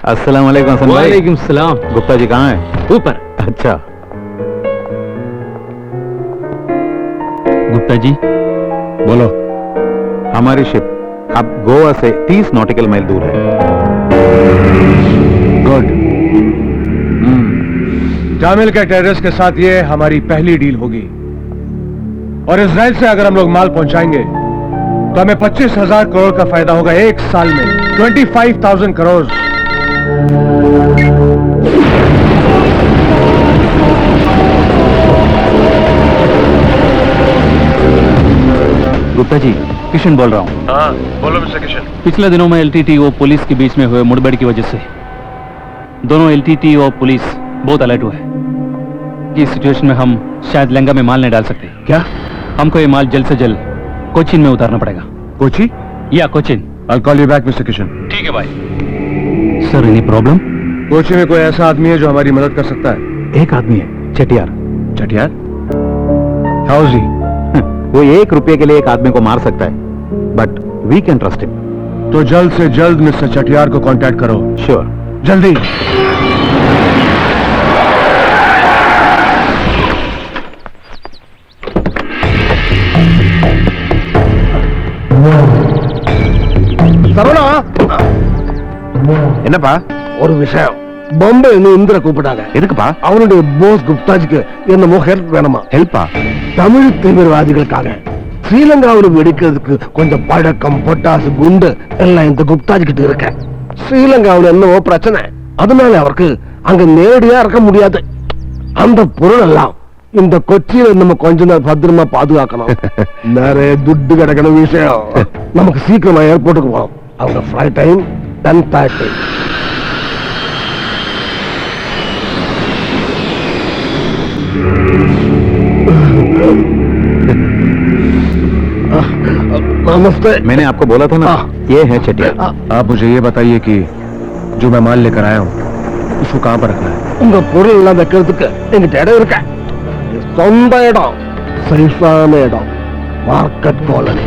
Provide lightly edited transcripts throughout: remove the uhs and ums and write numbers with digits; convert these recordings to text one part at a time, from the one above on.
अस्सलाम वालेकुम हसन भाई। वालेकुम सलाम। गुप्ता जी कहाँ है? ऊपर। अच्छा गुप्ता जी बोलो। हमारी शिप अब गोवा से 30 नॉटिकल माइल दूर है। गुड। तामिल के टेररिस्ट के साथ ये हमारी पहली डील होगी और इजराइल से अगर हम लोग माल पहुंचाएंगे तो हमें 25,000 करोड़ का फायदा होगा एक साल में। 25,000 करोड़। गुप्ता जी किशन बोल रहा हूँ। हाँ बोलो मिस्टर किशन। पिछले दिनों में एलटीटी और पुलिस के बीच में हुए मुठभेड़ की वजह से दोनों एलटीटी और पुलिस बहुत अलर्ट हुए हैं कि इस सिचुएशन में हम शायद लंका में माल नहीं डाल सकते। क्या? हमको ये माल जल्द से जल्द कोचिन में उतारना पड़ेगा। कोची? या Cochin. I'll call you back, mister Kishan. ठीक है भाई। Sir any problem? कोची में कोई ऐसा आदमी है जो हमारी मदद कर सकता है? एक आदमी है, चटियार। चटियार? How is he? वो 1 रुपये के लिए एक आदमी को मार सकता है, but we can trust him. तो जल्द से जल्द मिस्टर चटियार को कांटेक्ट करो। श्योर। जल्दी। என்னப்பா? ஒரு விஷயம், பாம்பே இந்திர கூப்பிட்டாங்க. எதுக்குப்பா? அவனுடைய போஸ் குப்தாஜிக்கு என்னமோ ஹெல்ப் வேணுமா? ஹெல்ப்பா? தமிழ் தீவிரவாதிகளுக்காக ஸ்ரீலங்காவில் வெடிக்கிறதுக்கு கொஞ்சம் பழக்கம், பொட்டாசு, குண்டு எல்லாம் இந்த குப்தாஜி கிட்ட இருக்க. ஸ்ரீலங்காவில் என்னவோ பிரச்சனை, அதனால அவருக்கு அங்க நேரடியா இருக்க முடியாது. அந்த பொருள் எல்லாம் இந்த கொச்சியில நம்ம கொஞ்ச நாள் பத்திரமா பாதுகாக்கணும். நிறைய துட்டு கிடைக்கணும் விஷயம். நமக்கு சீக்கிரமா ஏர்போர்ட்டுக்கு போகணும். அவங்க ஃபிளைட் டைம் 10:30. नमस्ते। मैंने आपको बोला था ना, ये है चटियार। आप मुझे ये बताइए कि जो मैं माल लेकर आया हूँ उसको कहाँ पर रखना है? உங்க பொருள் எல்லாம் வைக்கிறதுக்கு எங்கிட்ட இடம் இருக்க. சொந்த இடம், சேஃபான இடம், மார்க்கெட் காலனி.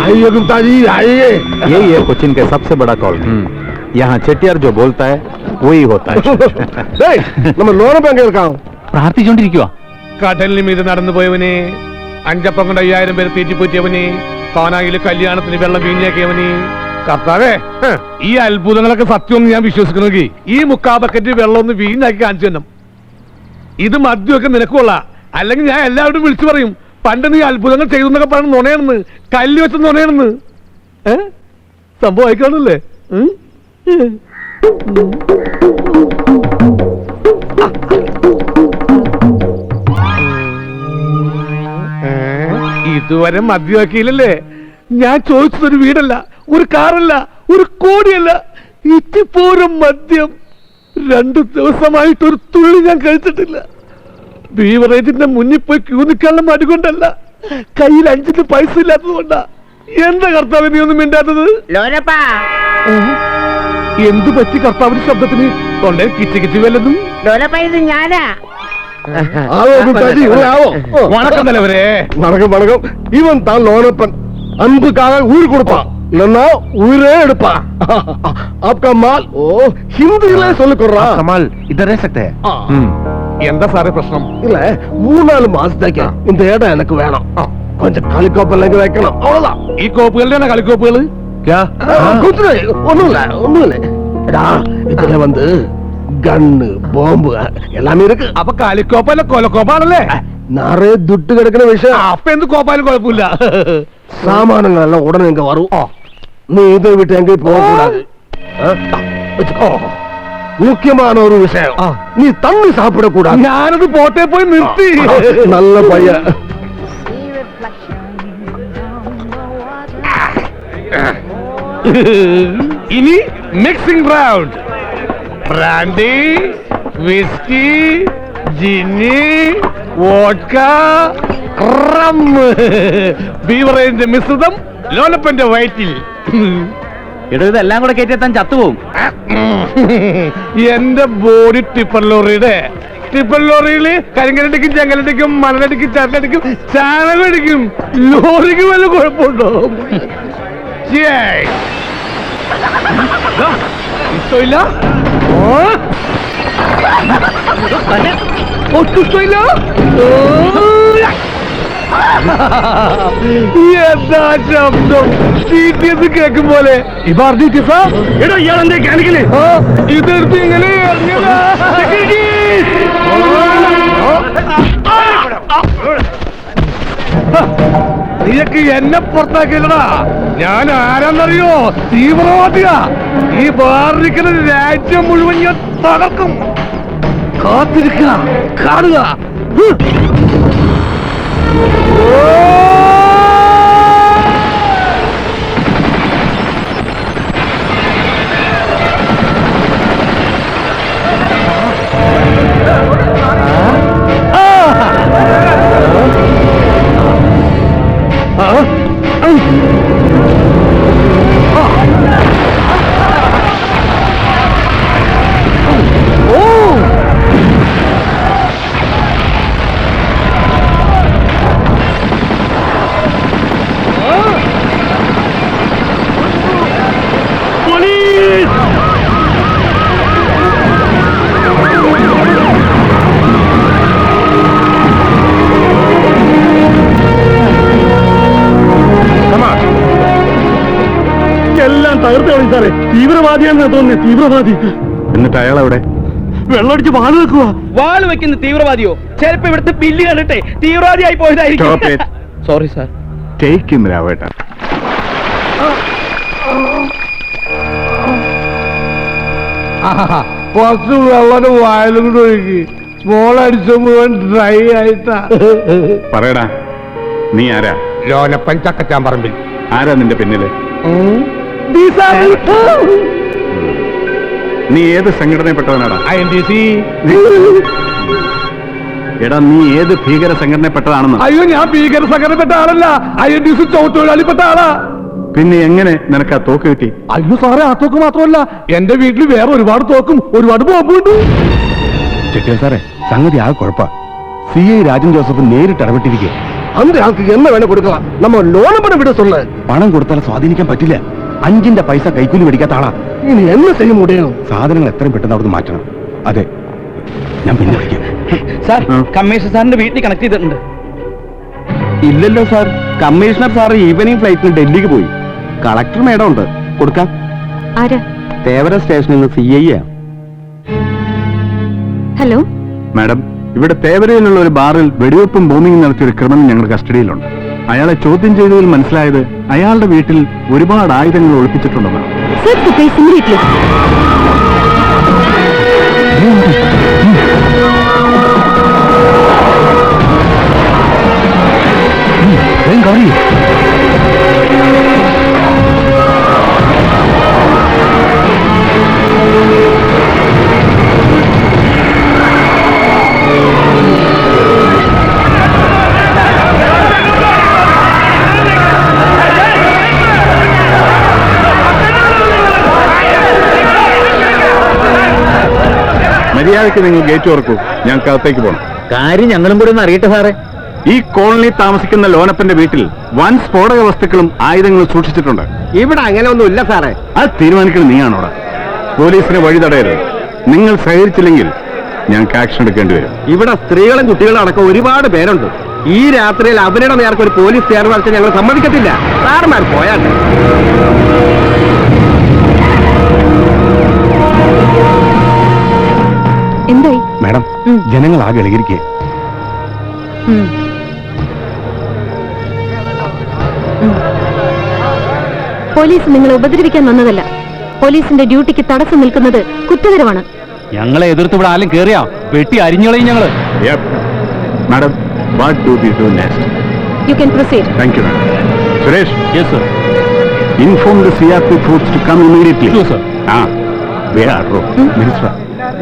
आइए गुप्ता जी आइए। यही है कोचिन के सबसे बड़ा कॉलोनी। यहाँ चटियार जो बोलता है वही होता है। நம்ம லோன் பேங்க் இருக்கான். പ്രാർത്ഥിച്ചുകൊണ്ടിരിക്കുക. കടലിന് മീത് നടന്നു പോയവന്, അഞ്ചപ്പം കൊണ്ട് 5000 പേര് തീറ്റിപ്പോറ്റിയവന്, കാനായില് കല്യാണത്തിന് വെള്ളം വീഞ്ഞാക്കിയവന്. കർത്താവേ, ഈ അത്ഭുതങ്ങളൊക്കെ സത്യം ഞാൻ വിശ്വസിക്കണമെങ്കിൽ ഈ 3/4 ബക്കറ്റ് വെള്ളം ഒന്ന് വീഞ്ഞാക്കി കാണിച്ചു തന്നെ. ഇത് മദ്യമൊക്കെ നിനക്കുള്ള, അല്ലെങ്കിൽ ഞാൻ എല്ലാവരും വിളിച്ചു പറയും പണ്ട് നീ അത്ഭുതങ്ങൾ ചെയ്തെന്നൊക്കെ പറഞ്ഞ് നുണയാണെന്ന്, കല്ല് വെച്ച് നുണയാണെന്ന്. സംഭവം ആയിക്കാണല്ലേ? ഇതുവരെ മദ്യമാക്കിയില്ലല്ലേ? ഞാൻ ചോദിച്ചതൊരു വീടല്ല, ഒരു കാറല്ല, ഒരു കോടിയല്ല, ഇത്തിപ്പോരും മദ്യം. 2 ദിവസമായിട്ട് ഒരു തുള്ളി ഞാൻ കഴിച്ചിട്ടില്ല. ബീവറേജിന്റെ മുന്നിൽ പോയി ക്യൂ നിൽക്കാനുള്ള മടി കൊണ്ടല്ല, കയ്യിൽ 5 പൈസ ഇല്ലാത്തത് കൊണ്ടാ. എന്താ കർത്താവ് നീ ഒന്നും മിണ്ടാത്തത്? എന്തു പറ്റി കർത്താവിന്റെ ശബ്ദത്തിന്? തൊണ്ടേ കിച്ച് കിച്ച് വല്ലതും? ഞാനാ. ஆவோ குப்தாஜி, உள்ள ஆவோ. வணக்கம் தலைவரே. வணக்கம் வணக்கம். இவன் தான் லோனப்பன். அன்புக்காக உயிர் கொடுப்பான், இல்லன்னா உயிரே எடுப்பான். आपका माल ओ हिंदीல சொல்லிக்கறா. कमाल इधर रह सकते हैं? എന്താ സാറേ പ്രശ്നം? இல்ல 3-4 മാസത്തേക്ക് இந்த இடம் எனக்கு வேணும். கொஞ்சம் களிக்கோப்பெல்லாம் வைக்கணும், அவ்வளவுதான். ഈ കോപ്പുകളുടെ കളിക്കോപ്പുകൾ? ஒண்ணும் இல்ல. எடா இதுல வந்து கன்னு, பாம்பு எல்லாமே இருக்கு. അപ്പൊ കളിക്കോപ്പല്ല കൊലക്കോപ്പാണല്ലേ? நிறைய துட்டு கிடக்கிற விஷயம். അപ്പൊ എന്ത് കോപ്പാലും കുഴപ്പമില്ല. சாமானங்கள் எல்லாம் உடனே இங்க வரும். நீ இதை விட்டு எங்கேயும் போக கூடாது. முக்கியமான ஒரு விஷயம், நீ தண்ணி சாப்பிட கூடாது. ഞാനത് പോട്ടെ പോയി നിർത്തി. நல்ல பையன். ഇനി മിക്സിംഗ് റൗണ്ട്. ബ്രാൻഡി, വിസ്കി, ജിന്നി, വോഡ്ക, റം. ബീവറേജിന്റെ മിശ്രിതം ലോലപ്പന്റെ വയറ്റിൽ. എടോ ഇതെല്ലാം കൂടെ കയറ്റിയെത്താൻ ചത്തുപോകും. എന്റെ ബോഡി ടിപ്പർ ലോറിയില് കരിങ്കലടിക്കും ചെങ്കലടിക്കും മണലടിക്കും ചരലടിക്കും ചാണകടിക്കും ലോറിക്ക് വല്ല കുഴപ്പമുണ്ടോ? ഇഷ്ടമില്ല, ഒട്ടും ഇഷ്ടമില്ല. എന്താ ശബ്ദം? TTS കേൾക്കും പോലെ. ഇതെടുത്ത് ഇങ്ങനെ ഇറങ്ങിയതാ. നീയൊക്കെ എന്നെ പുറത്താക്കിയല്ലടാ. ഞാൻ ആരാന്നറിയോ? തീവ്രവാദിയാ. ഈ ബാറിരിക്കുന്ന രാജ്യം മുഴുവൻ ഞാൻ തകർക്കും. കാത്തിരിക്കുക, കാണുക. എല്ലാം തകർത്ത് കളി സാറേ. തീവ്രവാദിയാണെന്ന് തോന്നുന്നത്. തീവ്രവാദി. എന്നിട്ട് അയാൾ അവിടെ വെള്ളമടിച്ച് വാള് വെക്കുക. വാള് വെക്കുന്ന തീവ്രവാദിയോ? ചിലപ്പോ ഇവിടുത്തെ ബില്ല് കണ്ടിട്ടെ തീവ്രവാദിയായി പോയതായിരിക്കും. Sorry sir. ടേക്ക് ഹിം രാവേട്ട. കുറച്ച് വെള്ളം വായിലും കൂടെ ഒഴുകി മോളടിച്ച മുഴുവൻ ഡ്രൈ ആയിട്ടാ. പറയടാ, നീ ആരാ? ലോനപ്പൻ ചക്കച്ചാൻ പറമ്പിൽ. ആരാ നിന്റെ പിന്നില്? നീ ഏത് സംഘടനയിൽപ്പെട്ടവനാടാ? INTC. എടാ, നീ ഏത് ഭീകര സംഘടനയിൽപ്പെട്ടതാണെന്ന്? അയ്യോ, ഞാൻ ഭീകര സംഘടനപ്പെട്ട ആളല്ല. INTC തൊഴിലാളിപ്പെട്ട ആളാ. പിന്നെ എങ്ങനെ നിനക്ക് ആ തോക്ക് കിട്ടി? അയ്യോ സാറേ, ആ തോക്ക് മാത്രമല്ല, എന്റെ വീട്ടിൽ വേറെ ഒരുപാട് തോക്കും ഒരുപാട് ബോംബുണ്ട്. ചെട്ടിയ സാറേ, സംഗതി ആ കുഴപ്പ. CI രാജൻ ജോസഫ് നേരിട്ട് ഇടപെട്ടിരിക്കുക. അന്റെ ആൾക്ക് എന്നെ വേണം കൊടുക്കണം. നമ്മ ലോണപ്പണം വിടത്തുള്ള പണം കൊടുത്താൽ സ്വാധീനിക്കാൻ പറ്റില്ല. 5 പൈസ കൈക്കൂലി മേടിക്കാത്ത ആളാ. ഇനി എന്നെ ചെയ്യും മുടയോ? സാധനങ്ങൾ എത്രയും പെട്ടെന്ന് അവിടുന്ന് മാറ്റണം. അതെ, ഞാൻ പിന്നെ വിളിക്കാം. സാർ, കമ്മീഷണർ സാറിന്റെ വീട്ടിൽ കണക്ട് ചെയ്തിട്ടുണ്ട്. ഇല്ലല്ലോ സാർ, കമ്മീഷണർ സാർ ഈവനിങ് ഫ്ലൈറ്റിന് ഡൽഹിക്ക് പോയി. കളക്ടർ മേഡം ഉണ്ട്, കൊടുക്കാം. ആരാ? തേവര സ്റ്റേഷനിൽ നിന്ന് CI. ഹലോ മാഡം, ഇവിടെ തേവരയിലുള്ള ഒരു ബാറിൽ വെടിവെപ്പും ബോംബിംഗ് നടത്തിയ ഒരു ക്രിമിനൽ ഞങ്ങളുടെ കസ്റ്റഡിയിലുണ്ട്. അയാളെ ചോദ്യം ചെയ്തതിൽ മനസ്സിലായത് അയാളുടെ വീട്ടിൽ ഒരുപാട് ആയുധങ്ങൾ ഒളിപ്പിച്ചിട്ടുണ്ടെന്നാണ്. മര്യാദയ്ക്ക് നിങ്ങൾ ഗേറ്റ് തുറക്കൂ, ഞാൻ അകത്തേക്ക് പോകണം. കാര്യം ഞങ്ങളും കൂടെ ഒന്ന് അറിയട്ടെ സാറേ. ഈ കോളനി താമസിക്കുന്ന ലോനപ്പന്റെ വീട്ടിൽ വൻ സ്ഫോടക വസ്തുക്കളും ആയുധങ്ങളും സൂക്ഷിച്ചിട്ടുണ്ട്. ഇവിടെ അങ്ങനെ ഒന്നും ഇല്ല സാറേ. അത് തീരുമാനിക്കുന്നത് നീയാണോടാ? പോലീസിനെ വഴി തടയരുത്. നിങ്ങൾ സഹകരിച്ചില്ലെങ്കിൽ ഞങ്ങൾക്ക് ആക്ഷൻ എടുക്കേണ്ടി വരും. ഇവിടെ സ്ത്രീകളും കുട്ടികളും അടക്കം ഒരുപാട് പേരുണ്ട്. ഈ രാത്രിയിൽ അവരുടെ നേർക്ക് ഒരു പോലീസ് ചേർന്ന് ഞങ്ങൾ സമ്മതിക്കത്തില്ല. സാറുമാർ പോയാട്ടെ. എന്തായി മാഡം, ജനങ്ങൾ ആകെ ഇളകിയിരിക്കുക. പോലീസ് നിങ്ങളെ ഉപദ്രവിക്കാൻ വന്നതല്ല. പോലീസിന്റെ ഡ്യൂട്ടിക്ക് തടസ്സം നിൽക്കുന്നത് കുറ്റകരമാണ്. ഞങ്ങളെ എതിർത്ത് ഇവിടെ ആരും കേറിയാ വെട്ടി അരിഞ്ഞളയും ഞങ്ങള്. Madam, what do we do next? You can proceed. Thank you, madam. Suresh, Yes, sir. inform the CRP troops to come immediately. Sure, sir. Where are you? Minister.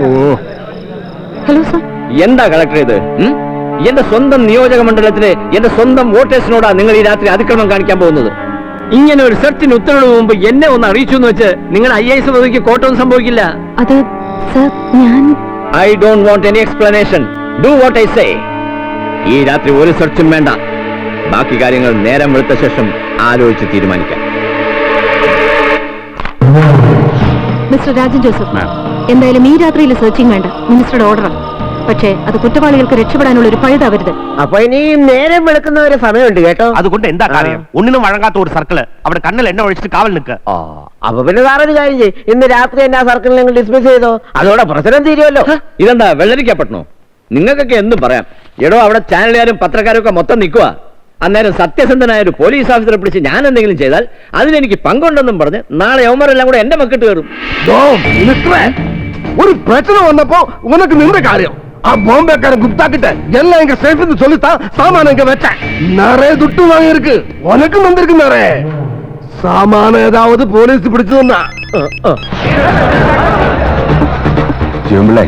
Oh. Hello sir. എന്താ കളക്ടർ ഇത്? എന്റെ സ്വന്തം നിയോജക മണ്ഡലത്തിലെ എന്റെ സ്വന്തം വോട്ടേഴ്സിനോടാ നിങ്ങൾ ഈ രാത്രി അതിക്രമം കാണിക്കാൻ പോകുന്നത്. ഇങ്ങനെ ഒരു സെർച്ചിന് ഉത്തരവിന് മുമ്പ് എന്നെ ഒന്ന് അറിയിച്ചു എന്ന് വെച്ച് നിങ്ങൾ IAS പദവിക്ക് കോട്ടൊന്നും സംഭവിക്കില്ല. അത് സർ, ഞാൻ I don't want any explanation. Do what I say. ഈ രാത്രി ഒരു സെർച്ചും വേണ്ട. ബാക്കി കാര്യങ്ങൾ നേരം വെളുത്ത ശേഷം ആലോചിച്ച് തീരുമാനിക്കാം. മിസ്റ്റർ രാജൻ ജോസഫ്, എന്തായാലും ഈ രാത്രിയിൽ സെർച്ചിങ് വേണ്ട. മിനിസ്റ്ററുടെ ഓർഡർ. പക്ഷേ അത് കുറ്റവാളികൾക്ക് രക്ഷപ്പെടാനുള്ള ഒരു പഴുതാവരുത്. അപ്പൊ ഇനി നേരം വെളുക്കുന്നവരെ സമയമുണ്ട് കേട്ടോ. അതുകൊണ്ട് എന്താ കാര്യം? ഒന്നിനും വഴങ്ങാത്ത ഒരു സർക്കിള് അവിടെ കണ്ണിൽ എണ്ണ ഒഴിച്ചിട്ട് കാവൽ നിൽക്കുക. അപ്പൊ പിന്നെ സാറൊരു കാര്യം ചെയ്യും, ഇന്ന് രാത്രി എന്നെ ആ സർക്കിളിൽ നിങ്ങൾ ഡിസ്മിസ് ചെയ്തോ, അതോടെ പ്രശ്നം തീരുമല്ലോ. ഇതെന്താ വെള്ളരിക്കപ്പെടണോ? നിങ്ങൾക്കൊക്കെ എന്തും പറയാം. എടോ, അവിടെ ചാനലുകാരും പത്രക്കാരും ഒക്കെ മൊത്തം നിൽക്കുക. അന്നേരം സത്യസന്ധനായ ഒരു പോലീസ് ഓഫീസറെ പിടിച്ച് ഞാൻ എന്തെങ്കിലും ചെയ്താൽ അതിനെനിക്ക് പങ്കുണ്ടെന്നും പറഞ്ഞ് നാളെ യവന്മാരെല്ലാം കൂടെ എന്റെ മക്കിട്ട് കയറും. ഒരു പ്രശ്നം വന്നപ്പോ ഉനക്ക് നിന്റെ കാര്യം ആ ബോംബേക്കാരൻ ഗുപ്താക്കിട്ട് എല്ലാം எங்க சேஃப்னு சொல்லித்தான் சாமான இங்க வச்சேன். நிறைய துட்டு வாங்கியிருக்கு. உனக்கு வந்திருக்கு நிறைய சாமான. ஏதாவது போலீஸ் பிடிச்சதுன்னா ജീവൻപിള്ളേ,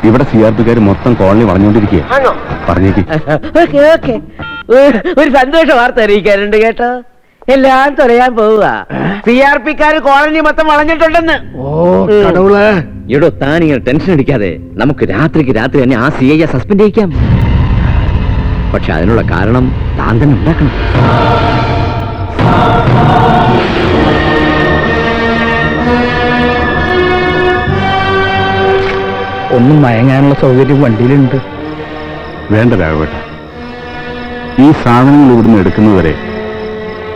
ഇവിടെ CRPക്കാർ മൊത്തം കോളനി വളഞ്ഞുകൊണ്ടിരിക്കുക. പറഞ്ഞേക്ക്. ഒരു സന്തോഷ വാർത്ത അറിയിക്കാനുണ്ട് കേട്ടോ. എല്ലാം തുറയാൻ പോവുക. CRPക്കാര് കോളനി മൊത്തം വളഞ്ഞിട്ടുണ്ടെന്ന്. ഓ കടവുളേ. എടോ, താനിങ്ങനെ ടെൻഷൻ അടിക്കാതെ നമുക്ക് രാത്രിക്ക് രാത്രി തന്നെ ആ CI സസ്പെൻഡ് ചെയ്യിക്കാം. പക്ഷെ അതിനുള്ള കാരണം താൻ തന്നെ ഉണ്ടാക്കണം. ഒന്നും മയങ്ങാനുള്ള സൗകര്യം വണ്ടിയിലുണ്ട്. വേണ്ട രാഘവേട്ട, ഈ സാധനങ്ങൾ ഇവിടുന്ന് എടുക്കുന്നവരെ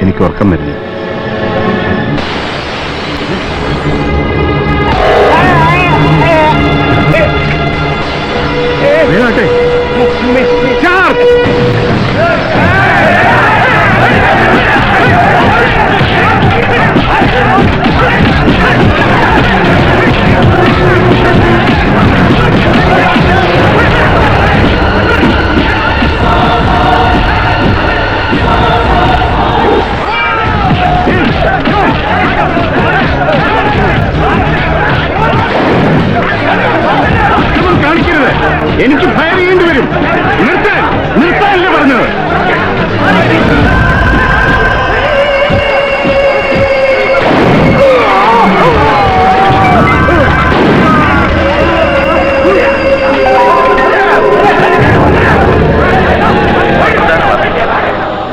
എനിക്ക് ഉറക്കം വരില്ല. വേഗാട്ടെ. എനിക്ക് ഫയർ ചെയ്യേണ്ടി വരും. നിർത്താനല്ലേ പറഞ്ഞത്?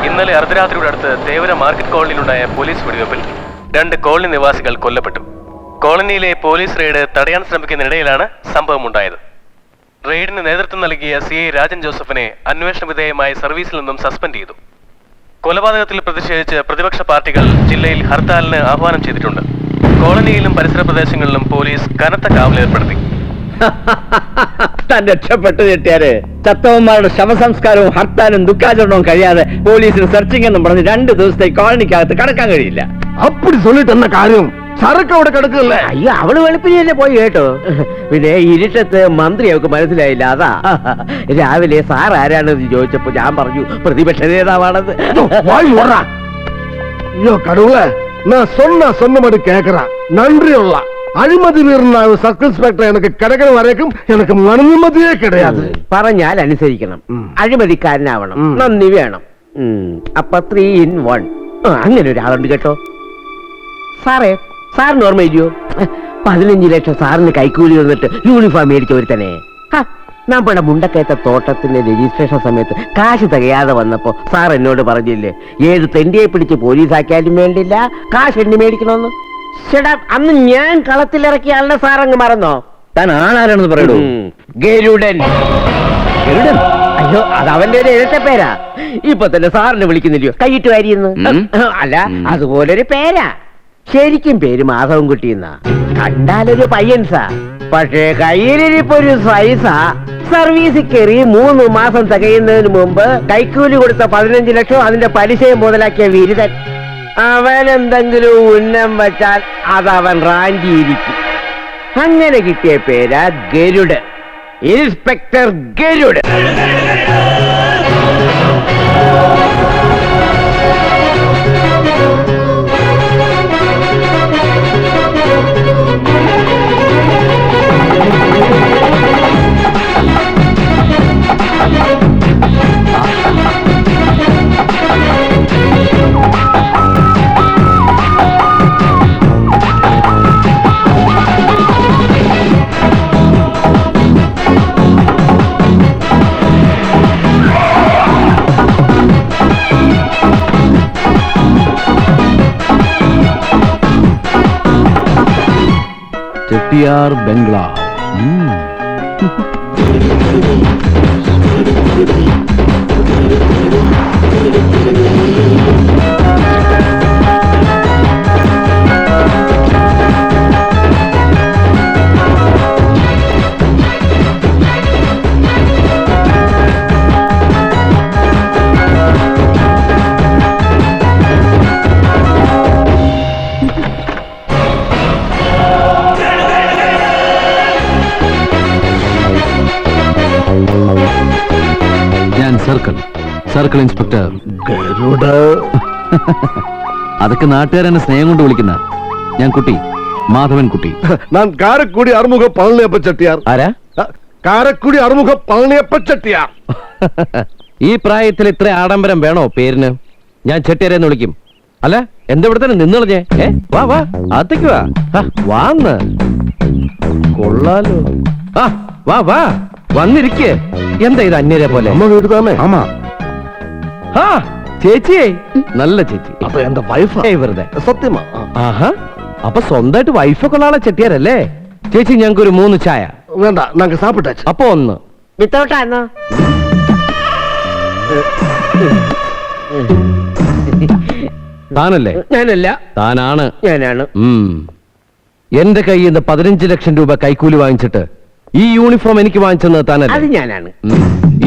ഇന്നലെ അർദ്ധരാത്രിയുടെ അടുത്ത് തേവര മാർക്കറ്റ് കോളനിയിലുണ്ടായ പോലീസ് വെടിവെപ്പിൽ 2 കോളനി നിവാസികൾ കൊല്ലപ്പെട്ടു. കോളനിയിലെ പോലീസ് റെയ്ഡ് തടയാൻ ശ്രമിക്കുന്നതിനിടയിലാണ് സംഭവമുണ്ടായത്. റെയ്ഡിന് നേതൃത്വം നൽകിയ CI രാജൻ ജോസഫിനെ അന്വേഷണ വിധേയമായി സർവീസിൽ നിന്നും സസ്പെൻഡ് ചെയ്തു. കൊലപാതകത്തിൽ പ്രതിഷേധിച്ച് പ്രതിപക്ഷ പാർട്ടികൾ ജില്ലയിൽ ഹർത്താലിന് ആഹ്വാനം ചെയ്തിട്ടുണ്ട്. കോളനിയിലും പരിസര പ്രദേശങ്ങളിലും പോലീസ് കനത്ത കാവലേർപ്പെടുത്തി. താൻ രക്ഷപ്പെട്ടു കിട്ടിയാല് ചത്തവന്മാരുടെ ശവസംസ്കാരവും ഹർത്താലും ദുഃഖാചരണവും കഴിയാതെ പോലീസിന് സെർച്ചിങ് എന്നും പറഞ്ഞ് 2 ദിവസത്തെ കോളനിക്കകത്ത് കടക്കാൻ കഴിയില്ല. அப்படி சொல்லிட்டு என்ன காரியம்? சரக்கு അവിടെ കിടക്കല്ലേ? അയ്യോ, അവള് വെളുപ്പിനെ പോയി കേട്ടോ. പിന്നെ ഇരുട്ടത്ത് മന്ത്രി അവർക്ക് മനസ്സിലായില്ല. അതാ രാവിലെ സാർ ആരാണെന്ന് ചോദിച്ചപ്പോ ഞാൻ പറഞ്ഞു പ്രതിപക്ഷ നേതാവാണെന്ന്. ஐயோ கடவுளே, நான் சொன்னபடி கேக்குறேன். நன்றியுள்ள അഴിമതി വീറുന്ന സർക്കിൾ ഇൻസ്പെക്ടർ എനിക്ക് കിടക്കണ വരേക്കും എനിക്ക് മനുമതിയേ കിടയാതെ. പറഞ്ഞാൽ അനുസരിക്കണം, അഴിമതിക്കാരനാവണം, നന്ദി വേണം. അപ്പൊ 3 in 1. അങ്ങനെ ഒരാളുണ്ട് കേട്ടോ. സാറേ, സാറിന് ഓർമ്മയില്ലയോ 15 ലക്ഷം സാറിന് കൈക്കൂലി വന്നിട്ട് യൂണിഫോം മേടിച്ച ഒരു തന്നെ നമ്മുടെ മുണ്ടക്കയത്തെ തോട്ടത്തിന്റെ രജിസ്ട്രേഷൻ സമയത്ത് കാശ് തികയാതെ വന്നപ്പോ സാർ എന്നോട് പറഞ്ഞില്ലേ, 7 തെണ്ടിയെ പിടിച്ച് പോലീസാക്കിയാലും വേണ്ടില്ല, കാശ് എണ്ണി മേടിക്കണമെന്ന്. ചേട്ടാ, അന്ന് ഞാൻ കളത്തിലിറക്കിയ ആളുടെ സാർ അങ്ങ് മറന്നോ? താൻ ആളാരാണെന്ന് പറയൂ. ഗരുഡൻ. ഗരുഡൻ? അയ്യോ, അത് അവന്റെ ഒരു ഇരട്ട പേരാ. ഇപ്പൊ തന്നെ സാറിനെ വിളിക്കുന്നില്ലയോ കൈയിട്ട് വാരിയെന്ന്? അല്ല, അതുപോലൊരു പേരാ. ശരിക്കും പേര് മാധവൻകുട്ടിയെന്നാ. കണ്ടാലൊരു പയ്യൻസാ, പക്ഷേ കയ്യിലിരിപ്പൊരു സൈസാ. സർവീസിൽ കയറി 3 മാസം തികയുന്നതിന് മുമ്പ് കൈക്കൂലി കൊടുത്ത 15 ലക്ഷം അതിന്റെ പലിശയും മുതലാക്കിയ വിരുദൻ. അവൻ എന്തെങ്കിലും ഉന്നം വെച്ചാൽ അതവൻ റാഞ്ചിയിരിക്കും. അങ്ങനെ കിട്ടിയ പേരാ ഗരുഡ്. ഇൻസ്പെക്ടർ ഗരുഡ്. ചെട്ടിയാർ ബംഗ്ലാവ്. ഞാൻ സർക്കിൾ ഇൻസ്പെക്ടർ. ഗരുഡ. അതൊക്കെ നാട്ടുകാരെന്നെ സ്നേഹം കൊണ്ട് വിളിക്കുന്ന ഞാൻ കുട്ടി, മാധവൻ കുട്ടി. ഞാൻ കാരക്കുടി അറുമുഖ പളനിയപ്പ ചെട്ടിയാർ. ആരാ? കാരക്കുടി അറുമുഖ പളനിയപ്പ ചെട്ടിയാർ. ഈ പ്രായത്തിൽ ഇത്ര ആഡംബരം വേണോ പേരിന്? ഞാൻ ചെട്ടിയാരെന്ന് വിളിക്കും. അല്ല എന്താ ഇവിടെ തന്നെ നിന്നളഞ്ഞേ? വാ വാ അകത്തേക്ക് വാ. വാന്ന് കൊള്ളാലോ. വാ വാ വന്നിരിക്കേ. എന്താ ഇത് അന്യരെ പോലെ? അമ്മ വീട് തന്നെ. ആമാ. ചേച്ചിയെ നല്ല ചേച്ചി. അപ്പൊ എന്റെ വൈഫ് വെറുതെ. സത്യമാ? ആഹാ, അപ്പൊ സ്വന്തമായിട്ട് വൈഫൊക്കെ ഉള്ള ആളെ ചെട്ടിയാരല്ലേ? ചേച്ചി ഞങ്ങൾക്ക് ഒരു 3 ചായ. വേണ്ട, ഞങ്ങൾക്ക് സാപ്പിട്ടാச்சு. അപ്പൊ 1 വിത്തൗട്ടാണോ? താനല്ലേ? ഞാനല്ല. താനാണ്. ഞാനാണ്. എന്റെ കയ്യിൽ നിന്ന് 15 ലക്ഷം രൂപ കൈക്കൂലി വാങ്ങിച്ചിട്ട് ഈ യൂണിഫോം എനിക്ക് വാങ്ങിച്ചെന്ന് അത് താനല്ലേ? ഞാനാണ്.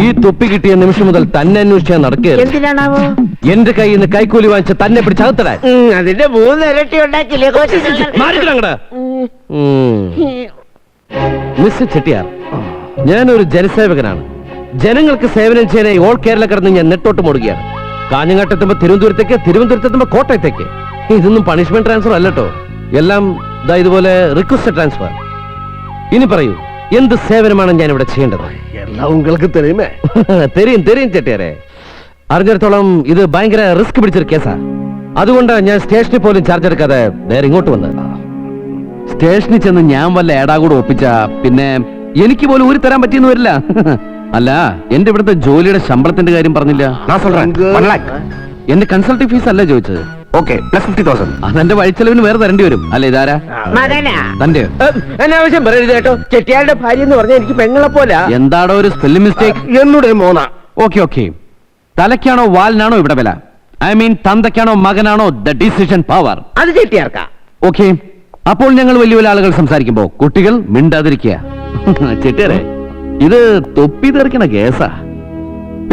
ഈ തൊപ്പി കിട്ടിയ നിമിഷം മുതൽ തന്നെ അന്വേഷിച്ചാൽ നടക്കുകയല്ല. എന്തിനാണാവോ? എന്റെ കയ്യിൽ നിന്ന് കൈക്കൂലി വാങ്ങിച്ച തന്നെ പിടിച്ചകത്തടാൻ. അതിന്റെ 3 ഇരട്ടി ഉണ്ടാക്കില്ലേ മിസ്റ്റർ ചെട്ടിയാർ, ഞാനൊരു ജനസേവകനാണ്. ജനങ്ങൾക്ക് സേവനം ചെയ്യാനായി ഓൾ കേരള കടന്ന് ഞാൻ നെട്ടോട്ട് മുടുകയാണ്. കാഞ്ഞങ്ങാട്ടെത്തുമ്പോ തിരുവനന്തപുരത്തേക്ക്, തിരുവനന്തപുരത്തെത്തുമ്പോ കോട്ടയത്തേക്ക്. ഇതൊന്നും പണിഷ്മെന്റ് ട്രാൻസ്ഫർ അല്ലട്ടോ, എല്ലാം ഇതുപോലെ റിക്വസ്റ്റ് ട്രാൻസ്ഫർ. ഇനി പറയൂ, എന്ത് സേവനമാണ് ഞാൻ ഇവിടെ ചെയ്യേണ്ടത്? എല്ലാം உங்களுக்கு தெரியுமே. തെരിയും ചെട്ടിയാരെ. അറിഞ്ഞിടത്തോളം ഇത് ഭയങ്കര റിസ്ക് പിടിച്ചൊരു കേസാ. അതുകൊണ്ട് ഞാൻ സ്റ്റേഷനിൽ പോലും ചാർജ് എടുക്കാതെ നേരെ ഇങ്ങോട്ട് വന്നത്. സ്റ്റേഷനിൽ ചെന്ന് ഞാൻ വല്ല ഏടാ കൂടെ ഒപ്പിച്ച പിന്നെ എനിക്ക് പോലും ഊരി തരാൻ പറ്റിയെന്ന് വരില്ല. അല്ല, എന്റെ ഇവിടുത്തെ ജോലിയുടെ ശമ്പളത്തിന്റെ കാര്യം പറഞ്ഞില്ല. എന്റെ കൺസൾട്ടിംഗ് ഫീസ് അല്ല ചോദിച്ചത്. ഓക്കെ, +50,000. അതെന്റെ വഴിച്ചെലവിന് വേറെ തരേണ്ടി വരും. അല്ല ഇതാരാ? മകനാ. തന്റെ അനാവശ്യം പറയരുത് കേട്ടോ. ചെട്ടിയാരുടെ ഭാര്യ എന്ന് പറഞ്ഞാൽ എനിക്ക് പെങ്ങളെ പോലെ. എന്താടോ ഒരു സ്പെല്ലിംഗ് മിസ്റ്റേക്ക്? എന്നുടേ മോനാ. ഓക്കെ. തലയ്ക്കാണോ വാലിനാണോ ഇവിടെ വില? ഐ മീൻ തന്തയ്ക്കാണോ മകനാണോ ദ ഡിസിഷൻ പവർ? അത് ചെട്ടിയാർക്കാ. ഓക്കെ, അപ്പോൾ ഞങ്ങൾ വലിയ വലിയ ആളുകൾ സംസാരിക്കുമ്പോ കുട്ടികൾ മിണ്ടാതിരിക്കുക. ചെട്ടിയാരെ, ഇത് തൊപ്പി തെറിക്കണ കേസാ.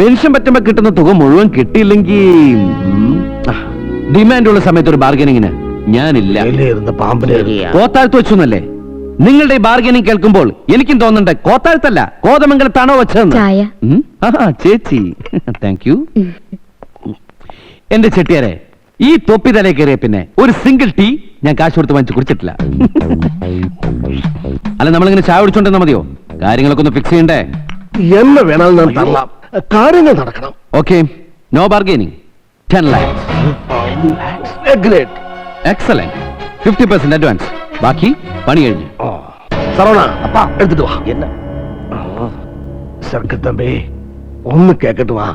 പെൻഷൻ പറ്റുമ്പോ കിട്ടുന്ന തുക മുഴുവൻ കിട്ടിയില്ലെങ്കിൽ ഡിമാൻഡുള്ള സമയത്ത് ഒരു ബാർഗനിങ്ങിന് ഞാനില്ല. പാമ്പിനെ കോത്താഴ്ത്ത് വെച്ചൊന്നല്ലേ? നിങ്ങളുടെ ഈ ബാർഗനിങ് കേൾക്കുമ്പോൾ എനിക്കും തോന്നണ്ടേ കോത്താഴ്ത്തല്ല കോതമംഗലത്താണോ വെച്ചതെന്ന്. ചേച്ചി താങ്ക് യു. എന്റെ ചെട്ടിയാരെ, ഈ തൊപ്പി തലേ കയറിയ പിന്നെ ഒരു സിംഗിൾ ടീ ഞാൻ കാശ് കൊടുത്ത് വാങ്ങിച്ച് കുടിച്ചിട്ടില്ല. അല്ല, നമ്മളിങ്ങനെ ചായ കുടിച്ചോണ്ടെന്നാ മതിയോ? കാര്യങ്ങളൊക്കെ ഒന്ന് ഫിക്സ് ചെയ്യണ്ടേ? എന്ന് വേണം ഞാൻ തള്ളാം. കാര്യങ്ങൾ നടക്കണം. Okay, no bargaining. 10 lakhs. Great. Excellent. 50% advance. ബാക്കി പണി കഴിഞ്ഞു. சரவணா, அப்பா எடுத்துட்டு வா. என்ன சரக்கு தம்பி, ஒண்ணு கேட்கட்டுமா?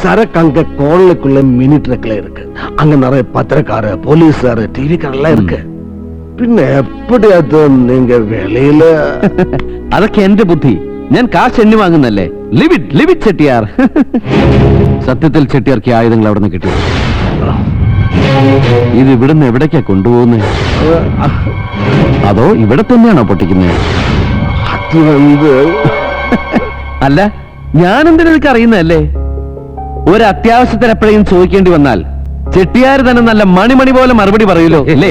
சரக்கு அங்க கோளுக்குள்ள மினி ட்ரக்ல இருக்கு. அங்க நிறைய பத்திரக்கார, போலீஸாரு, டிவிக்கார எல்லாம் இருக்கு. பின்ன எப்படி அது நீங்க வெளியில? അതൊക്കെ എന്റെ ബുദ്ധി. ഞാൻ കാശ് എണ്ണി വാങ്ങുന്നല്ലേ. Live it Chettiar. സത്യത്തിൽ ചെട്ടിയാർക്ക് ആയുധങ്ങൾ അവിടെ നിന്ന് കിട്ടി. ഇത് ഇവിടുന്ന് എവിടേക്കാ കൊണ്ടുപോകുന്നത്? അതോ ഇവിടെ തന്നെയാണോ പൊട്ടിക്കുന്നത്? അല്ല, ഞാനെന്തിനും ഇതൊക്കെ അറിയുന്നതല്ലേ. ഒരു അത്യാവശ്യത്തിന് എപ്പോഴെങ്കിലും ചോദിക്കേണ്ടി വന്നാൽ ചെട്ടിയാർ തന്നെ നല്ല മണിമണി പോലെ മറുപടി പറയൂലോ അല്ലേ?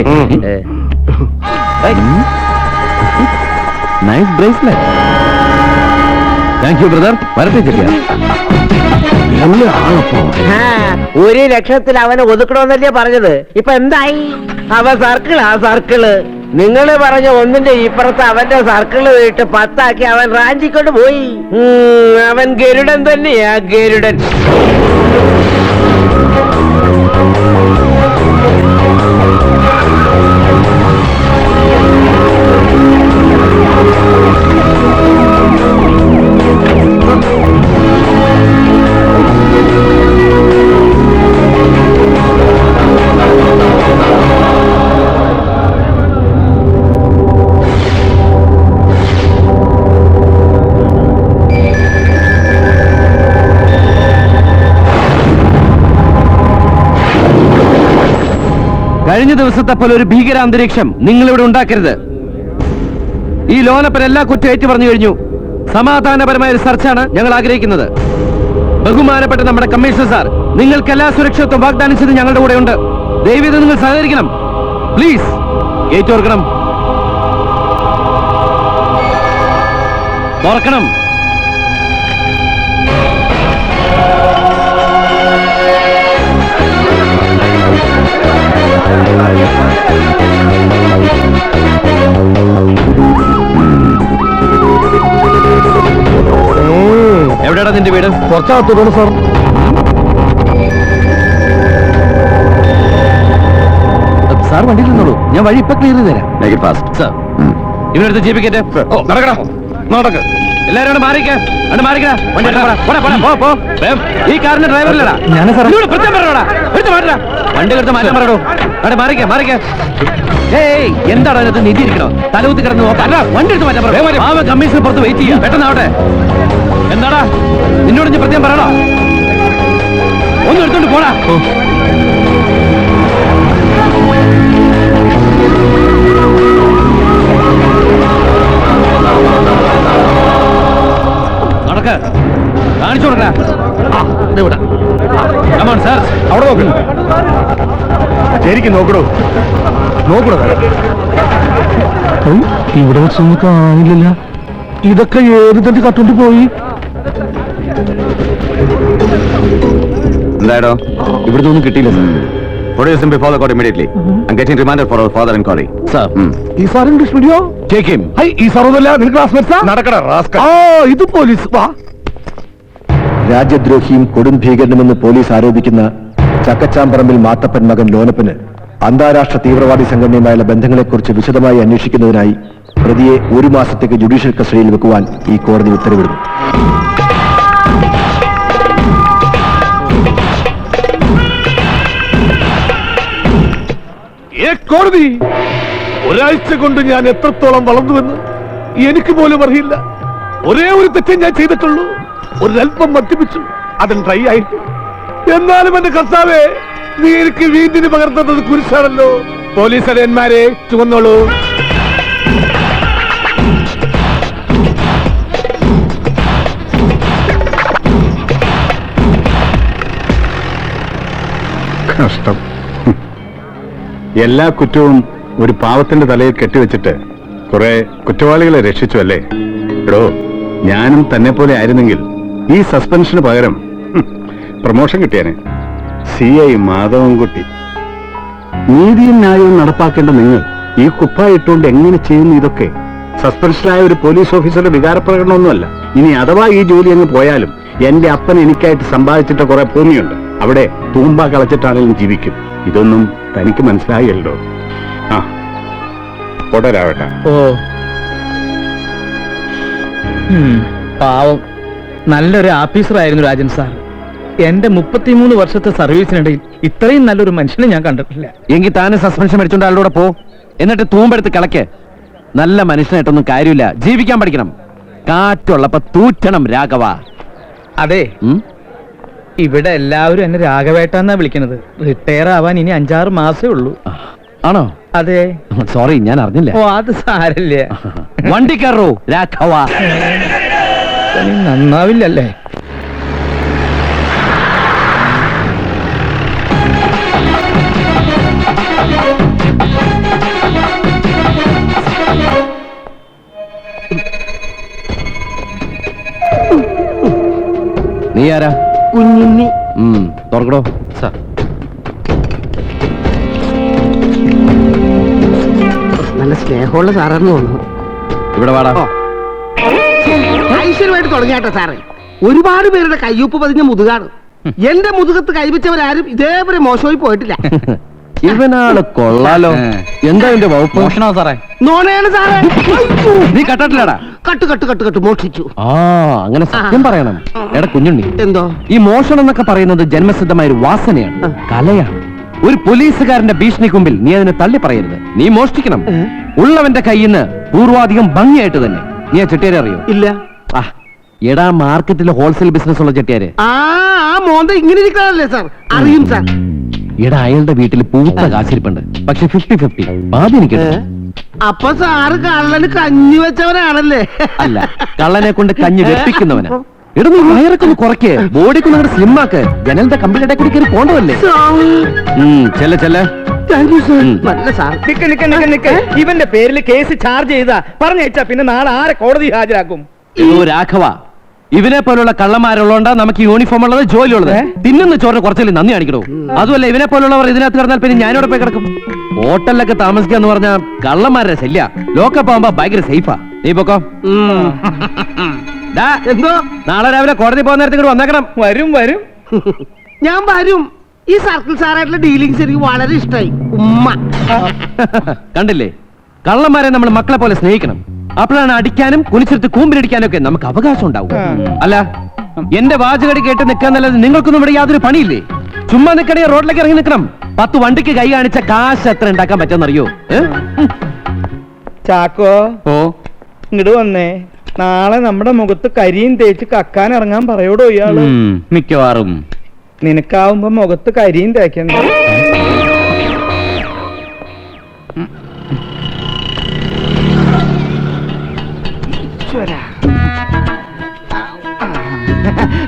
Nice bracelet. Thank you brother. വരട്ടെ ചെട്ടിയാർ. 1 ലക്ഷത്തിൽ അവനെ ഒതുക്കണമെന്നല്ലേ പറഞ്ഞത്? ഇപ്പൊ എന്തായി? അവ സർക്കിള്. നിങ്ങള് പറഞ്ഞ 1ന്റെ ഇപ്പുറത്ത് അവന്റെ സർക്കിള് ഇട്ട് 10 ആക്കി അവൻ റാഞ്ചിക്കൊണ്ട് പോയി. അവൻ ഗരുഡൻ തന്നെയാ, ഗരുഡൻ. ദിവസത്തെ പോലെ ഒരു ഭീകരാന്തരീക്ഷം നിങ്ങൾ ഇവിടെ ഉണ്ടാക്കരുത്. ഈ ലോനപ്പൻ എല്ലാ കുറ്റം ഏറ്റു പറഞ്ഞു കഴിഞ്ഞു. സമാധാനപരമായ ഒരു സെർച്ചാണ് ഞങ്ങൾ ആഗ്രഹിക്കുന്നത്. ബഹുമാനപ്പെട്ട നമ്മുടെ കമ്മീഷണർ സാർ, നിങ്ങൾക്ക് എല്ലാ സുരക്ഷിതത്വം വാഗ്ദാനം ചെയ്ത് ഞങ്ങളുടെ കൂടെ ഉണ്ട്. ദയവേത് നിങ്ങൾ സഹകരിക്കണം. പ്ലീസ് ഗേറ്റ് ഓർക്കണം, തുറക്കണം. എവിടെയാണ് നിന്റെ വീട്? കുറച്ചകത്തോടാണ് സാർ. സാർ വണ്ടിയിൽ നിന്നോളൂ, ഞാൻ വഴി ഇപ്പൊ ക്ലിയർ ചെയ്ത് തരാം. സാർ ഇവരെടുത്ത് ജീപ്പിക്കട്ടെ. നടക്ക്. എല്ലാരും അവിടെ മാറിക്ക, അവിടെ മാറിക്കടാ. വണ്ടി എടുത്ത് പോടാ, പോടാ, പോടാ, പോ, പോ. വേഗം. ഈ കാറിന്റെ ഡ്രൈവറിലടാ. വണ്ടി എടുത്ത് മാറ്റാൻ പറയടോ. അവിടെ മാറിക്ക, മാറിക്ക. ഏയ് എന്താണ് അതിനകത്ത് നിധി ഇരിക്കണോ? തലകുത്തി കിടന്ന് നോക്കാം. അല്ല, വണ്ടി എടുത്ത് മാറ്റാൻ പറയും. ആ കമ്മീഷൻ പുറത്ത് വെയിറ്റ് ചെയ്യാം. പെട്ടെന്നാവട്ടെ. എന്താടാ നിന്നോട് ഞാൻ പ്രത്യേകം പറയണോ? ഒന്നും എടുത്തോണ്ട് പോടാ. നടക്ക, കാണിച്ചു കൊടുക്കടാ. സാർ അവിടെ നോക്ക്, ശരിക്കും നോക്കണോ, നോക്കണോ. ഇവിടെ വെച്ചൊന്നും കാണില്ലല്ല. ഇതൊക്കെ ഏത് തന്നെ കട്ടോണ്ട് പോയി. എന്തായാലോ ഇവിടുത്തെ ഒന്നും കിട്ടിയില്ല sir. Produce him before the court immediately. I'm getting remanded for our further inquiry. Sir ഈ സാർ ഇംഗ്ലീഷ് മീഡിയോ? Take him. ഈ സാറൊന്നുമല്ല, നിനക്ക് ക്ലാസ്മേറ്റ്സാ? നടക്കടാ റാസ്കൽ. ഇത് പോലീസ്. വാ. രാജ്യദ്രോഹിയും കൊടും ഭീകരനുമെന്ന് പോലീസ് ആരോപിക്കുന്ന ചക്കച്ചാമ്പറമ്പിൽ മാത്തപ്പൻ മകൻ ലോനപ്പന് അന്താരാഷ്ട്ര തീവ്രവാദി സംഘടനയുമായുള്ള ബന്ധങ്ങളെക്കുറിച്ച് വിശദമായി അന്വേഷിക്കുന്നതിനായി പ്രതിയെ 1 മാസത്തേക്ക് ജുഡീഷ്യൽ കസ്റ്റഡിയിൽ വെക്കുവാൻ ഈ കോടതി ഉത്തരവിടുന്നു. കോടതി, ഒരാഴ്ച കൊണ്ട് ഞാൻ എത്രത്തോളം വളർന്നുവെന്ന് എനിക്ക് പോലും അറിയില്ല. ഒരേ ഒരു തെറ്റേ ഞാൻ ചെയ്തിട്ടുള്ളൂ. ഒരൽപ്പം മദ്യപിച്ചു, അതും ഡ്രൈ ആയിട്ട്. എന്നാലും എന്റെ കർത്താവേ, നീ എനിക്ക് വീട്ടിന് പകർത്തുന്നത് കുരിശാണല്ലോ. പോലീസ് അരയന്മാരെ ചുവന്നോളൂ. കഷ്ടം. എല്ലാ കുറ്റവും ഒരു പാവത്തിന്റെ തലയിൽ കെട്ടിവെച്ചിട്ട് കുറെ കുറ്റവാളികളെ രക്ഷിച്ചു അല്ലേ? എടോ, ഞാനും തന്നെ പോലെ ആയിരുന്നെങ്കിൽ ഈ സസ്പെൻഷന് പകരം പ്രമോഷൻ കിട്ടിയാനെ. CI മാധവൻകുട്ടി. നീതിയും ന്യായവും നടപ്പാക്കേണ്ട നിങ്ങൾ ഈ കുപ്പായ ഇട്ടുകൊണ്ട് എങ്ങനെ ചെയ്യുന്നു ഇതൊക്കെ? സസ്പെൻഷനായ ഒരു പോലീസ് ഓഫീസറുടെ വികാരപ്രകടനമൊന്നുമല്ല. ഇനി അഥവാ ഈ ജോലി അങ്ങ് പോയാലും എന്റെ അപ്പൻ എനിക്കായിട്ട് സമ്പാദിച്ചിട്ട് കുറെ ഭൂമിയുണ്ട്. അവിടെ തൂമ്പ കളച്ചിട്ടാണെങ്കിലും ജീവിക്കും. ഇതൊന്നും തനിക്ക് മനസ്സിലായല്ലോ. ആ പോട്ടരാവട്ടെ. ഓ പാവം, നല്ലൊരു ഓഫീസറായിരുന്നു രാജൻ സാർ. എന്റെ 33 വർഷത്തെ സർവീസിനിടയിൽ ഇത്രയും നല്ലൊരു മനുഷ്യനെ ഞാൻ കണ്ടിട്ടില്ല. എങ്കിൽ താനെ സസ്പെൻഷൻ മേടിച്ചോണ്ട് ആളുടെ പോ, എന്നിട്ട് തൂമ്പെടുത്ത് കളക്ക്. നല്ല മനുഷ്യനായിട്ടൊന്നും കാര്യമില്ല, ജീവിക്കാൻ പഠിക്കണം. കാറ്റുള്ളപ്പോ തൂറ്റണം രാഘവ. അതെ, ഇവിടെ എല്ലാവരും എന്നെ രാഘവേട്ടാന്നാ വിളിക്കുന്നത്. റിട്ടയർ ആവാൻ ഇനി 5-6 മാസേ ഉള്ളൂ. ആണോ? അതെ. സോറി, ഞാൻ അറിഞ്ഞില്ല. ഓ, അത് സാരല്ല. വണ്ടി കയറൂ രാഘവ. നന്നാവില്ലല്ലേ? നീ ആരാ? കുഞ്ഞുണ്ണി. തുറക്കടോ. സാർ നല്ല സ്നേഹമുള്ള സാറാന്ന് തോന്നുന്നു. ഇവിടെ വാടാ. ഐശ്വര്യമായിട്ട് തുടങ്ങിയാട്ടെ സാറേ. ഒരുപാട് പേരുടെ കയ്യൊപ്പ് പതിഞ്ഞ മുതുകാണ്. എന്റെ മുതുകത്ത് കൈവച്ചവരാരും ഇതേപോലെ മോശമായി പോയിട്ടില്ല. ഇവനാള് കൊള്ളാലോ. എന്താ എന്റെ വകുപ്പ്? മോഷണോ സാറേ? നോണയാണ് സാറേ. നീ കട്ടില്ലടാ. കട്ട് മോഷിച്ചു. ആ, അങ്ങനെ സത്യം പറയണം. എടാ കുഞ്ഞുണ്ണി, എന്തോ ഈ മോഷണം എന്നൊക്കെ പറയുന്നത് ജന്മസിദ്ധമായ ഒരു വാസനയാണ്, കലയാണ്. ഒരു പോലീസുകാരന്റെ ഭീഷണിക്ക് മുമ്പിൽ നീ അതിനെ തള്ളി പറയരുത്. നീ മോഷ്ടിക്കണം, ഉള്ളവന്റെ കയ്യിൽ നിന്ന് പൂർവാധികം ഭംഗിയായിട്ട് തന്നെ. നീ ആ ചെട്ടിയാരെ അറിയോ? ഇല്ല. ആ, എടാ മാർക്കറ്റിൽ ഹോൾസെയിൽ ബിസിനസ് ഉള്ള ചെട്ടിയാര്. ആ മോന്ത ഇങ്ങനെ ഇരിക്കാനല്ലേ സാർ? അറിയും സാർ. എടാ അയാളുടെ വീട്ടിൽ പൂത്ത കാശിരിപ്പുണ്ട്, പക്ഷെ 50-50 ബാധ എനിക്ക്. അപ്പൊ സാറ് കള്ളന് കഞ്ഞി വെച്ചവനാണല്ലേ? അല്ല, കള്ളനെ കൊണ്ട് കഞ്ഞി വെപ്പിക്കുന്നവനാ. എടാ നീ വയറൊക്കെ ഒന്ന് കുറയ്ക്ക്, ബോഡിക്ക് ഒന്ന് സ്ലിം ആക്ക്, ജനലിന്റെ കമ്പിളിയുടെ കൂടി കയറി പോണ്ടതല്ലേ. ചെല്ല നല്ല സാർ. ഇവന്റെ പേരിൽ കേസ് ചാർജ് ചെയ്താ പറഞ്ഞയച്ചാ പിന്നെ നാളെ ആരെ കോടതി ഹാജരാക്കും? രാഘവ, ഇവനെ പോലുള്ള കള്ളന്മാരുള്ളതുകൊണ്ടാ നമുക്ക് യൂണിഫോം ഉള്ളത്, ജോലി ഉള്ളത്. തിന്നുന്ന ചോറിന് കുറച്ചല്ലേ നന്ദി കാണിക്കണോ? അതുമല്ല, ഇവനെ പോലുള്ളവർ ഇതിനകത്ത് കിടന്നാൽ പിന്നെ ഞാനിവിടെ പോയി കിടക്കും. ഹോട്ടലിലൊക്കെ താമസിക്കാന്ന് പറഞ്ഞാ കള്ളന്മാരുടെ ശല്യ. ലോക്കപ്പ് ആവുമ്പോ ഭയങ്കര സേഫാ. നീ പൊക്കോ. എന്തോ നാളെ രാവിലെ കോടതി പോകുന്ന നേരത്തെ കൂടെ വന്നേക്കണം. വരും വരും, ഞാൻ വരും. ഈ സർക്കിൾ സാറായിട്ടുള്ള ഡീലിങ്സ് എനിക്ക് വളരെ ഇഷ്ടമായി. ഉമ്മ കണ്ടില്ലേ, കള്ളന്മാരെ നമ്മൾ മക്കളെ പോലെ സ്നേഹിക്കണം. അപ്പോഴാണ് അടിക്കാനും കുനിച്ചെടുത്ത് കൂമ്പിലടിക്കാനും ഒക്കെ നമുക്ക് അവകാശം ഉണ്ടാവും. അല്ല, എന്റെ വാചകടി കേട്ട് നിൽക്കാൻ നല്ലത്. നിങ്ങൾക്കൊന്നും ഇവിടെ യാതൊരു പണിയില്ലേ? ചുമ്മാ നിൽക്കണേ, റോഡിലേക്ക് ഇറങ്ങി നിൽക്കണം. 10 വണ്ടിക്ക് കൈ കാണിച്ച കാശ് എത്ര ഉണ്ടാക്കാൻ പറ്റുമെന്നറിയോ? ചാക്കോ ഓ, ഇങ്ങോട്ട് വന്നേ. നാളെ നമ്മുടെ മുഖത്ത് കരിയും തേച്ച് കക്കാൻ ഇറങ്ങാൻ പറയോടോ ഇയാള്. മിക്കവാറും നിനക്കാവുമ്പോ മുഖത്ത് കരിയും തേക്കണ്ട.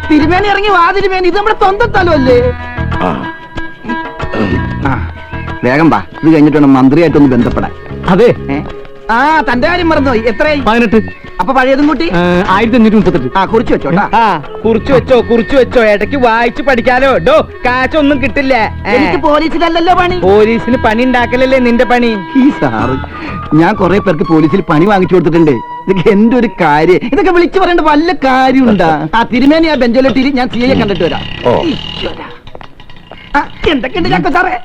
തിരുമേനി ഇറങ്ങി വാ. തിരുമേനി, ഇത് നമ്മുടെ സ്വന്തം സ്ഥലമല്ലേ? വേഗം വാ, ഇത് കഴിഞ്ഞിട്ട് വേണം മന്ത്രിയായിട്ടൊന്ന് ബന്ധപ്പെടാൻ. അതെ, ആ, തന്റെ കാര്യം മറന്നുപോയി. എത്രയായി? 18. അപ്പൊ പഴയതും കൂട്ടി 1538. ആ, കുറിച്ച് വെച്ചോട്ടാ. ആ, കുറിച്ചു വെച്ചോ. ഇടയ്ക്ക് വായിച്ച് പഠിക്കാലോ. ഡോ, കാശൊന്നും കിട്ടില്ല. എനിക്ക് പോലീസിലല്ലല്ലോ പണി. പോലീസിന് പണി ഉണ്ടാക്കലല്ലേ നിന്റെ പണി. ഈ സാറ്, ഞാൻ കുറെ പേർക്ക് പോലീസിൽ പണി വാങ്ങിച്ചു കൊടുത്തിട്ടുണ്ട്. ഇതൊക്കെ എന്റെ ഒരു കാര്യം. ഇതൊക്കെ വിളിച്ചു പറയേണ്ട വല്ല കാര്യമുണ്ടാ? ആ തിരുമേനി ആ ബെഞ്ചോലെട്ടിയിൽ ഞാൻ CI കണ്ടിട്ട് വരാം. എന്തൊക്കെയുണ്ട് ചാക്കോ സാറേ?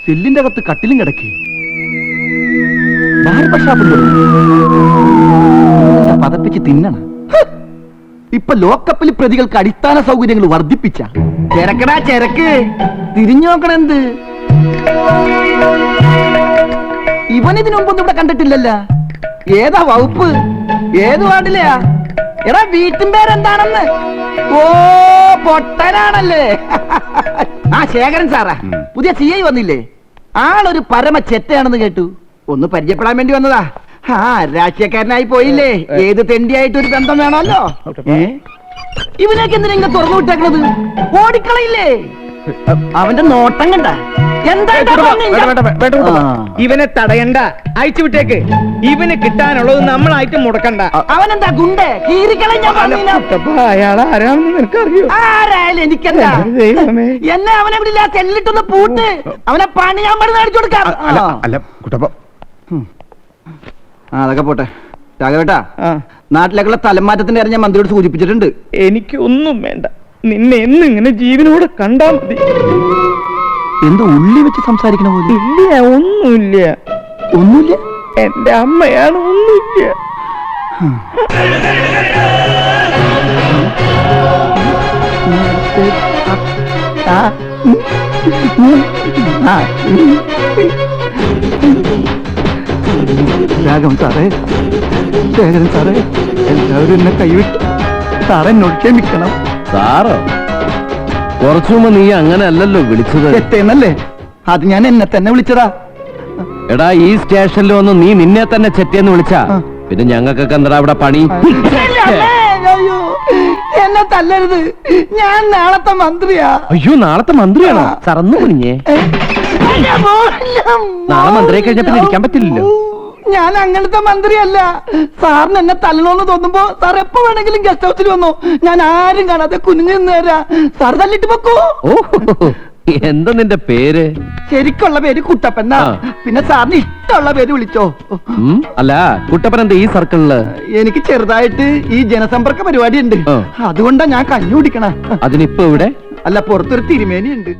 സെല്ലിന്റെ അകത്ത് കട്ടിലും കിടക്കി. പതപ്പിച്ച് തിന്നണം. ഇപ്പൊ ലോക്കപ്പിൽ പ്രതികൾക്ക് അടിസ്ഥാന സൗകര്യങ്ങൾ വർദ്ധിപ്പിച്ച. ചെരക്കടാ ചെരക്ക്. തിരിഞ്ഞു നോക്കണെന്ത്? ഇവനിതിനു മുമ്പൊന്നും ഇവിടെ കണ്ടിട്ടില്ലല്ല. ഏതാ വകുപ്പ്? ഏത് വാർഡിലെയാ? എടാ, വീട്ടും പേരെന്താണെന്ന്? ഓ, പൊട്ടനാണല്ലേ. ആ, ശേഖരൻ സാറാ. പുതിയ CI വന്നില്ലേ? ആളൊരു പരമ ചെറ്റയാണെന്ന് കേട്ടു. ഒന്ന് പരിചയപ്പെടാൻ വേണ്ടി വന്നതാ. ആ, രാഷ്ട്രീയക്കാരനായി പോയില്ലേ? ഏത് തെണ്ടിയായിട്ട് ഒരു ബന്ധം വേണമല്ലോ. ഇവനൊക്കെ എന്തിനാ ഇങ്ങനെ തുറന്നു വിട്ടേക്കണത്? ഓടിക്കളയില്ലേ? അവന്റെ നോട്ടം കണ്ട. ഇവനെ തടയണ്ട, അയച്ചു വിട്ടേക്ക്. ഇവന് കിട്ടാനുള്ളത് നമ്മളായിട്ട് മുടക്കണ്ട. അവനെന്താ ഗുണ്ടേ? അയാൾ ആരാണെന്ന് നിനക്കറിയോ? ആരായാലും എനിക്കെന്താ? എന്നെ അവനെ വിടില്ല. ചെല്ലിട്ടൊന്ന് പൂട്ട്. അവനെ പണി ഞാൻ മരുന്ന് കാണിച്ചു കൊടുക്കാം. അല്ല കുട്ടപ്പ, അതൊക്കെ പോട്ടെ. രാഘവേട്ടാ, നാട്ടിലേക്കുള്ള തലമാറ്റത്തിന്റെ കാര്യം ഞാൻ മന്ത്രിയോട് സൂചിപ്പിച്ചിട്ടുണ്ട്. എനിക്കൊന്നും വേണ്ട. നിന്നെ എന്നിങ്ങനെ ജീവനോട് കണ്ടാ മതി. എന്ത് ഉള്ളി വെച്ച് സംസാരിക്കണ പോലെ? ഇല്ല, ഒന്നുമില്ല. ഒന്നുമില്ല. എന്റെ അമ്മയാണ്. ഒന്നുമില്ല. രാഘവൻ സാറേ, ശേഖരൻ സാറേ, എല്ലാവരും എന്നെ കൈവിട്ടു. സാറേ, എന്നോട് ക്ഷമിക്കണം. സാറോ? കുറച്ചു മുമ്പ് നീ അങ്ങനെ അല്ലല്ലോ വിളിച്ചത്. ചെറ്റേന്നല്ലേ? അത് ഞാൻ എന്നെ തന്നെ വിളിച്ചതാ. എടാ, ഈ സ്റ്റേഷനിൽ വന്ന് നീ നിന്നെ തന്നെ ചെറ്റേന്ന് വിളിച്ചാ പിന്നെ ഞങ്ങൾക്കൊക്കെ എന്താ അവിടെ പണി? അയ്യോ, എന്നെ തല്ലരുത്. ഞാൻ നാളത്തെ മന്ത്രിയാ. അയ്യോ, നാളത്തെ മന്ത്രിയാണോ? സറന്നു കുഞ്ഞേ. നാളെ മന്ത്രിയെ കഴിഞ്ഞ പിന്നെ ഇരിക്കാൻ പറ്റില്ലല്ലോ. ഞാൻ അങ്ങനത്തെ മന്ത്രിയല്ല. സാറിന് എന്നെ തല്ലണോന്ന് തോന്നുമ്പോ സാർ എപ്പോ വേണമെങ്കിലും ഗസ്റ്റ് ഹൗസിൽ വന്നോ. ഞാൻ ആരും കാണാതെ കുനിഞ്ഞു നിന്നേരാ. സാർ തല്ലിട്ട് വെക്കോ. ഓ, എന്താ നിന്റെ പേര്? ശരിക്കുള്ള പേര് കുട്ടപ്പന്നാ. പിന്നെ സാറിന് ഇഷ്ടമുള്ള പേര് വിളിച്ചോ. അല്ല, കുട്ടപ്പൻ എന്താ ഈ സർക്കിളില്? എനിക്ക് ചെറുതായിട്ട് ഈ ജനസമ്പർക്ക പരിപാടി ഉണ്ട്. അതുകൊണ്ടാ ഞാൻ കഞ്ഞു കുടിക്കണ. അതിനിപ്പോ ഇവിടെ അല്ല, പുറത്തൊരു തിരുമേനി ഉണ്ട്.